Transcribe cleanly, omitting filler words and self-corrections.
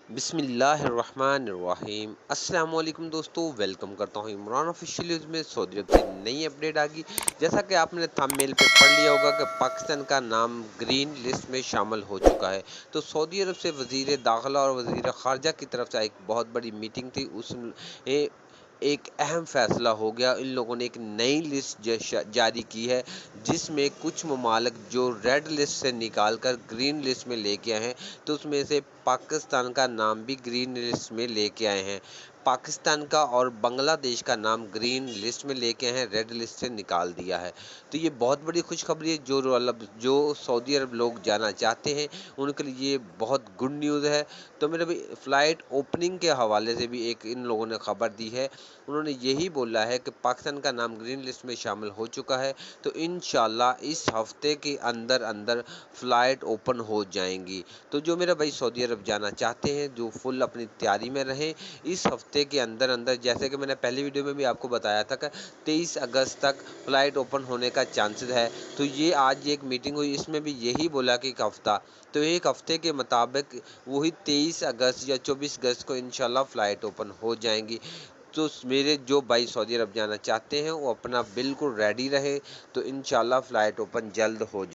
बिस्मिल्लाहिर्रहमानिर्रहीम। अस्सलाम वालेकुम दोस्तों, वेलकम करता हूँ इमरान ऑफिशियल न्यूज़ में। सऊदी अरब की नई अपडेट आ गई। जैसा कि आपने थंबनेल पे पढ़ लिया होगा कि पाकिस्तान का नाम ग्रीन लिस्ट में शामिल हो चुका है। तो सऊदी अरब से वज़ीर दाखिला और वज़ीर ख़ारजा की तरफ से एक बहुत बड़ी मीटिंग थी। उसमें एक अहम फैसला हो गया। इन लोगों ने एक नई लिस्ट जारी की है, जिसमें कुछ ममालिक जो रेड लिस्ट से निकाल कर ग्रीन लिस्ट में लेके आए हैं, तो उसमें से पाकिस्तान का नाम भी ग्रीन लिस्ट में लेके आए हैं। पाकिस्तान का और बांग्लादेश का नाम ग्रीन लिस्ट में लेके आए हैं, रेड लिस्ट से निकाल दिया है। तो ये बहुत बड़ी खुशखबरी है। जो सऊदी अरब लोग जाना चाहते हैं, उनके लिए ये बहुत गुड न्यूज़ है। तो मेरे भाई, फ़्लाइट ओपनिंग के हवाले से भी एक इन लोगों ने खबर दी है। उन्होंने यही बोला है कि पाकिस्तान का नाम ग्रीन लिस्ट में शामिल हो चुका है, तो इंशाल्लाह इस हफ्ते के अंदर अंदर फ़्लाइट ओपन हो जाएंगी। तो जो मेरा भाई सऊदी अरब जाना चाहते हैं, जो फुल अपनी तैयारी में रहें, इस हफ्ते के अंदर अंदर, जैसे कि मैंने पहली वीडियो में भी आपको बताया था कि 23 अगस्त तक फ़्लाइट ओपन होने का चांसेस है। तो ये आज एक मीटिंग हुई, इसमें भी यही बोला कि एक हफ़्ता, तो एक हफ़्ते के मुताबिक वही 23 अगस्त या 24 अगस्त को इंशाल्लाह फ़्लाइट ओपन हो जाएंगी। तो मेरे जो भाई सऊदी अरब जाना चाहते हैं, वो अपना बिल्कुल रेडी रहे, तो इंशाल्लाह फ़्लाइट ओपन जल्द हो